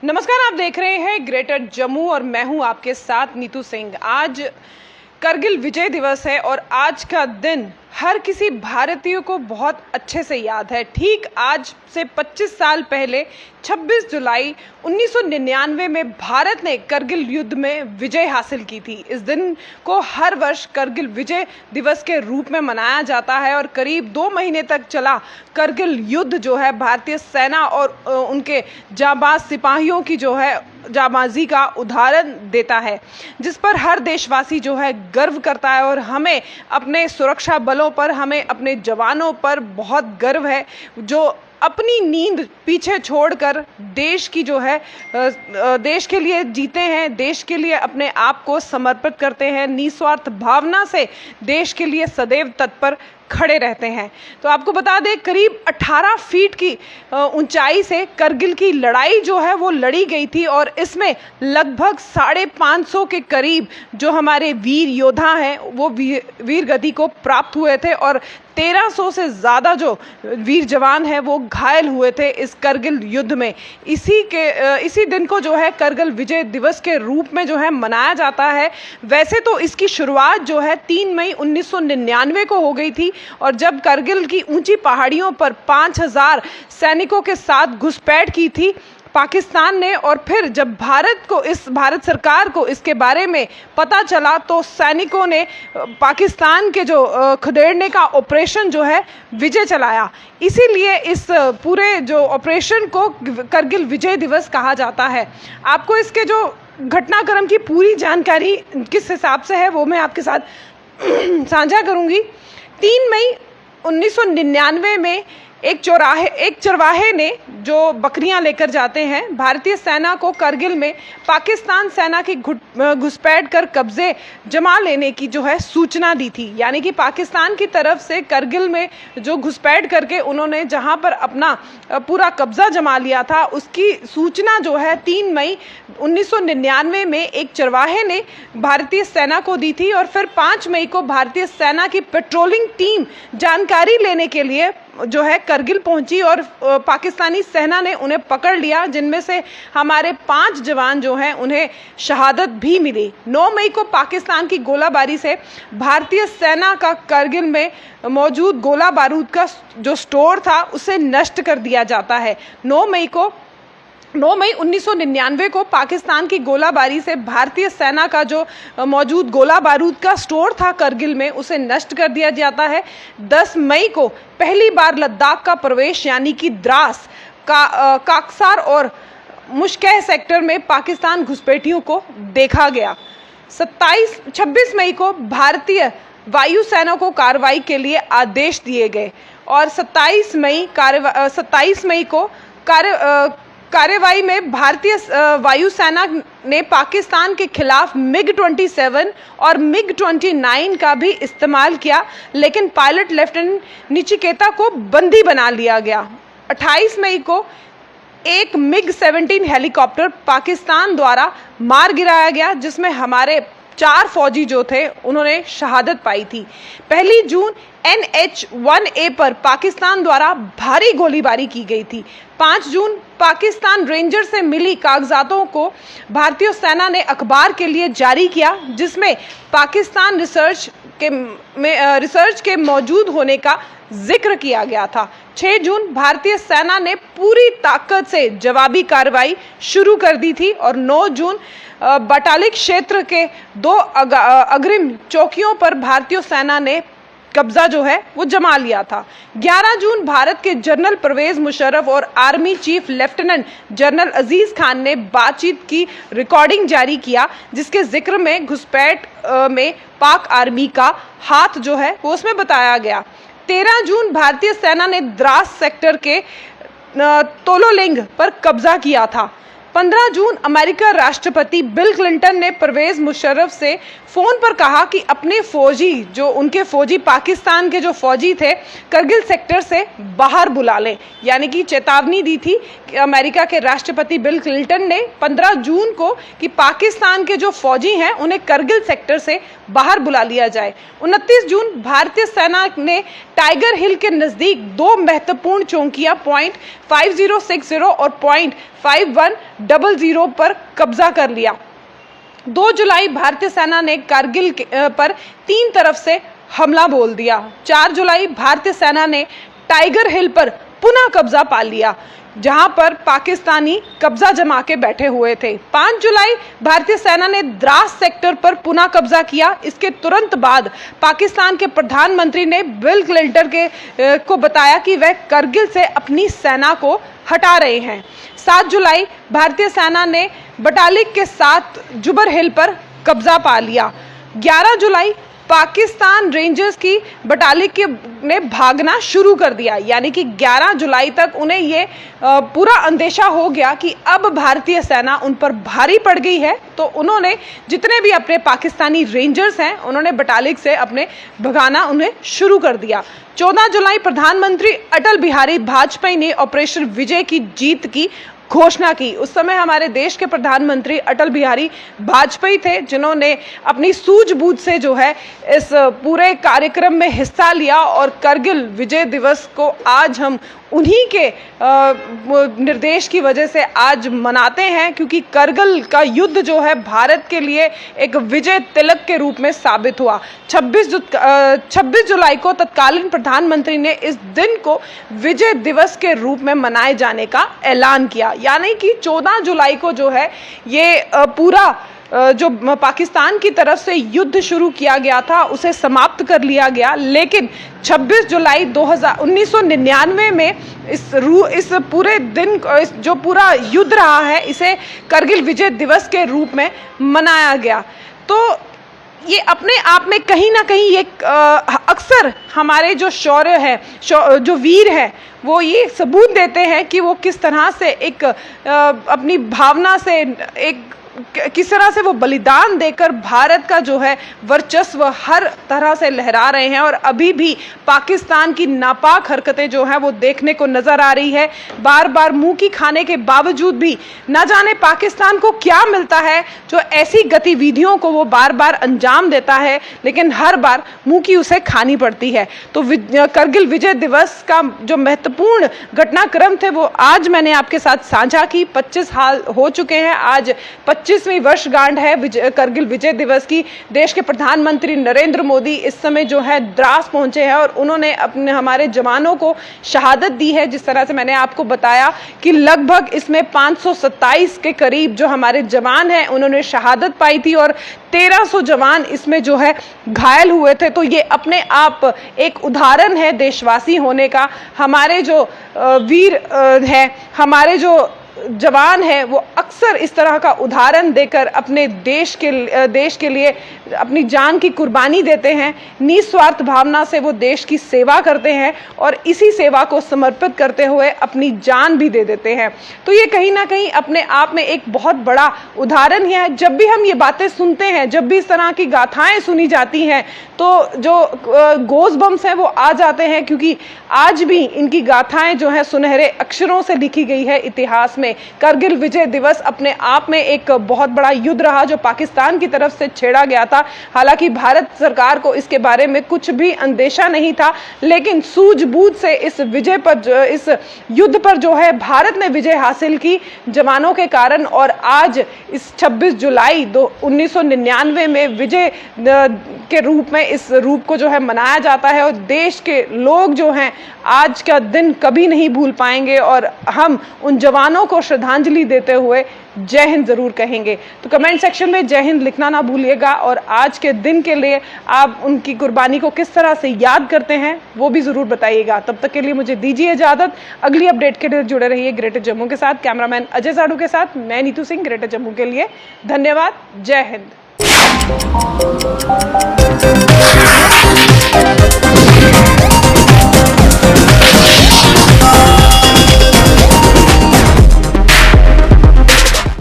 नमस्कार, आप देख रहे हैं ग्रेटर जम्मू और मैं हूं आपके साथ नीतू सिंह। आज करगिल विजय दिवस है और आज का दिन हर किसी भारतीय को बहुत अच्छे से याद है। ठीक आज से 25 साल पहले 26 जुलाई 1999 में भारत ने करगिल युद्ध में विजय हासिल की थी। इस दिन को हर वर्ष करगिल विजय दिवस के रूप में मनाया जाता है और करीब 2 महीने तक चला करगिल युद्ध जो है भारतीय सेना और उनके जाबाज सिपाहियों की जो है जाबाजी का उदाहरण देता है, जिस पर हर देशवासी जो है गर्व करता है। और हमें अपने सुरक्षा बलों पर, हमें अपने जवानों पर बहुत गर्व है जो अपनी नींद पीछे छोड़कर देश की जो है देश के लिए जीते हैं, देश के लिए अपने आप को समर्पित करते हैं, निस्वार्थ भावना से देश के लिए सदैव तत्पर खड़े रहते हैं। तो आपको बता दें, करीब 18 फीट की ऊंचाई से करगिल की लड़ाई जो है वो लड़ी गई थी और इसमें लगभग 550 के करीब जो हमारे वीर योद्धा हैं वो वीर गति को प्राप्त हुए थे और 1300 से ज़्यादा जो वीर जवान हैं वो घायल हुए थे इस करगिल युद्ध में। इसी दिन को जो है करगिल विजय दिवस के रूप में जो है मनाया जाता है। वैसे तो इसकी शुरुआत जो है 3 मई 1999 को हो गई थी और जब करगिल की ऊंची पहाड़ियों पर 5000 सैनिकों के साथ घुसपैठ की थी पाकिस्तान ने। और फिर जब भारत सरकार को इसके बारे में पता चला तो सैनिकों ने पाकिस्तान के जो खदेड़ने का ऑपरेशन जो है विजय चलाया। इसीलिए इस पूरे जो ऑपरेशन को करगिल विजय दिवस कहा जाता है। आपको इसके जो घटनाक्रम की पूरी जानकारी किस हिसाब से है वो मैं आपके साथ साझा करूंगी। 3 मई 1999 में एक चरवाहे ने जो बकरियां लेकर जाते हैं भारतीय सेना को करगिल में पाकिस्तान सेना की घुसपैठ कर कब्जे जमा लेने की जो है सूचना दी थी। यानी कि पाकिस्तान की तरफ से करगिल में जो घुसपैठ करके उन्होंने जहां पर अपना पूरा कब्जा जमा लिया था उसकी सूचना जो है 3 मई 1999 में एक चरवाहे ने भारतीय सेना को दी थी। और फिर 5 मई को भारतीय सेना की पेट्रोलिंग टीम जानकारी लेने के लिए जो है करगिल पहुंची और पाकिस्तानी सेना ने उन्हें पकड़ लिया, जिनमें से हमारे 5 जवान जो हैं उन्हें शहादत भी मिली। 9 मई को पाकिस्तान की गोलाबारी से भारतीय सेना का करगिल में मौजूद गोला बारूद का जो स्टोर था उसे नष्ट कर दिया जाता है। 9 मई 1999 को पाकिस्तान की गोलाबारी से भारतीय सेना का जो मौजूद गोला बारूद का स्टोर था करगिल में उसे नष्ट कर दिया जाता है। 10 मई को पहली बार लद्दाख का प्रवेश यानी कि द्रास का काकसार और मुश्कह सेक्टर में पाकिस्तान घुसपैठियों को देखा गया। 26 मई को भारतीय वायुसेना को कार्रवाई के लिए आदेश दिए गए और 27 मई को कार्यवाही में भारतीय वायुसेना ने पाकिस्तान के खिलाफ MiG-27 और MiG-29 का भी इस्तेमाल किया, लेकिन पायलट लेफ्टिनेंट निचिकेता को बंदी बना लिया गया। 28 मई को एक MiG-17 हेलीकॉप्टर पाकिस्तान द्वारा मार गिराया गया, जिसमें हमारे 4 फौजी जो थे उन्होंने शहादत पाई थी। 1 जून NH-1A पर पाकिस्तान द्वारा भारी गोलीबारी की गई थी। 5 जून पाकिस्तान रेंजर से मिली कागजातों को भारतीय सेना ने अखबार के लिए जारी किया, जिसमें पाकिस्तान रिसर्च के मौजूद होने का जिक्र किया गया था। 6 जून भारतीय सेना ने पूरी ताकत से जवाबी कार्रवाई शुरू कर दी थी और 9 जून बटालिक क्षेत्र के 2 अग्रिम चौकियों पर भारतीय सेना ने कब्जा जो है वो जमा लिया था। 11 जून भारत के जनरल परवेज मुशर्रफ और आर्मी चीफ लेफ्टिनेंट जनरल अजीज खान ने बातचीत की रिकॉर्डिंग जारी किया, जिसके जिक्र में घुसपैठ में पाक आर्मी का हाथ जो है वो उसमें बताया गया। 13 जून भारतीय सेना ने द्रास सेक्टर के तोलोलिंग पर कब्जा किया था। 15 जून अमेरिका राष्ट्रपति बिल क्लिंटन ने परवेज मुशर्रफ से फ़ोन पर कहा कि अपने उनके फौजी पाकिस्तान के जो फौजी थे करगिल सेक्टर से बाहर बुला लें। यानी कि चेतावनी दी थी कि अमेरिका के राष्ट्रपति बिल क्लिंटन ने 15 जून को कि पाकिस्तान के जो फौजी हैं उन्हें करगिल सेक्टर से बाहर बुला लिया जाए। 29 जून भारतीय सेना ने टाइगर हिल के नज़दीक 2 महत्वपूर्ण चौकियां पॉइंट 5060 और पॉइंट 5100 पर कब्जा कर लिया। 2 जुलाई भारतीय सेना ने कारगिल पर 3 तरफ से हमला बोल दिया। 4 जुलाई भारतीय सेना ने टाइगर हिल पर पुनः कब्जा पा लिया, जहां पर पाकिस्तानी कब्जा जमा के बैठे हुए थे। 5 जुलाई भारतीय सेना ने द्रास सेक्टर पर पुनः कब्जा किया। इसके तुरंत बाद पाकिस्तान के प्रधानमंत्री ने बिल क्लिंटन को बताया कि वह करगिल से अपनी सेना को हटा रहे हैं। 7 जुलाई भारतीय सेना ने बटालिक के साथ जुबर हिल पर कब्जा पा लिया। 11 जुलाई पाकिस्तान रेंजर्स की बटालिक ने भागना शुरू कर दिया, यानी कि 11 जुलाई तक उन्हें ये पूरा अंदेशा हो गया कि अब भारतीय सेना उन पर भारी पड़ गई है। तो उन्होंने जितने भी अपने पाकिस्तानी रेंजर्स हैं उन्होंने बटालिक से अपने भगाना उन्हें शुरू कर दिया। 14 जुलाई प्रधानमंत्री अटल बिहारी वाजपेयी ने ऑपरेशन विजय की जीत की घोषणा की। उस समय हमारे देश के प्रधानमंत्री अटल बिहारी वाजपेयी थे, जिन्होंने अपनी सूझबूझ से जो है इस पूरे कार्यक्रम में हिस्सा लिया और करगिल विजय दिवस को आज हम उन्हीं के निर्देश की वजह से आज मनाते हैं, क्योंकि करगिल का युद्ध जो है भारत के लिए एक विजय तिलक के रूप में साबित हुआ। 26 जुलाई को तत्कालीन प्रधानमंत्री ने इस दिन को विजय दिवस के रूप में मनाए जाने का ऐलान किया, यानी कि 14 जुलाई को जो है ये पूरा जो पाकिस्तान की तरफ से युद्ध शुरू किया गया था उसे समाप्त कर लिया गया। लेकिन 26 जुलाई 1999 में इस पूरे दिन जो पूरा युद्ध रहा है इसे करगिल विजय दिवस के रूप में मनाया गया। तो ये अपने आप में कहीं ना कहीं एक अक्सर हमारे जो शौर्य है, जो वीर है, वो ये सबूत देते हैं कि वो किस तरह से एक अपनी भावना से किस तरह से वो बलिदान देकर भारत का जो है वर्चस्व हर तरह से लहरा रहे हैं। और अभी भी पाकिस्तान की नापाक हरकतें जो हैं वो देखने को नजर आ रही है। बार बार मुंह की खाने के बावजूद भी न जाने पाकिस्तान को क्या मिलता है जो ऐसी गतिविधियों को वो बार बार अंजाम देता है, लेकिन हर बार मुंह की उसे खानी पड़ती है। तो करगिल विजय दिवस का जो महत्वपूर्ण घटनाक्रम थे वो आज मैंने आपके साथ साझा की। 25 साल हो चुके हैं, आज 25वीं वर्षगांठ है करगिल विजय दिवस की। देश के प्रधानमंत्री नरेंद्र मोदी इस समय जो है द्रास पहुंचे हैं और उन्होंने अपने हमारे जवानों को शहादत दी है। जिस तरह से मैंने आपको बताया कि लगभग इसमें 527 के करीब जो हमारे जवान हैं उन्होंने शहादत पाई थी और 1300 जवान इसमें जो है घायल हुए थे। तो ये अपने आप एक उदाहरण है देशवासी होने का। हमारे जो वीर हैं, हमारे जो जवान है, वो अक्सर इस तरह का उदाहरण देकर अपने देश के लिए अपनी जान की कुर्बानी देते हैं। निस्वार्थ भावना से वो देश की सेवा करते हैं और इसी सेवा को समर्पित करते हुए अपनी जान भी दे देते हैं। तो ये कहीं ना कहीं अपने आप में एक बहुत बड़ा उदाहरण है। जब भी हम ये बातें सुनते हैं, जब भी इस तरह की गाथाएं सुनी जाती हैं, तो जो गोज़ बम्स हैं वो आ जाते हैं, क्योंकि आज भी इनकी गाथाएं जो है सुनहरे अक्षरों से लिखी गई है इतिहास में। करगिल विजय दिवस अपने आप में एक बहुत बड़ा युद्ध रहा जो पाकिस्तान की तरफ से छेड़ा गया था। हालांकि भारत सरकार को इसके बारे में कुछ भी अंदेशा नहीं था, लेकिन सूझबूझ से इस युद्ध पर जो है भारत ने विजय हासिल की जवानों के कारण। और आज इस 26 जुलाई 1999 में विजय के रूप में इस रूप को जो है मनाया जाता है और देश के लोग जो हैं आज का दिन कभी नहीं भूल पाएंगे और हम उन जवानों को श्रद्धांजलि देते हुए जय हिंद जरूर कहेंगे। तो कमेंट सेक्शन में जय हिंद लिखना ना भूलिएगा और आज के दिन के लिए आप उनकी कुर्बानी को किस तरह से याद करते हैं वो भी जरूर बताइएगा। तब तक के लिए मुझे दीजिए इजाजत। अगली अपडेट के लिए जुड़े रहिए ग्रेटर जम्मू के साथ। कैमरामैन अजय साडू के साथ मैं नीतू सिंह, ग्रेटर जम्मू के लिए। धन्यवाद। जय हिंद।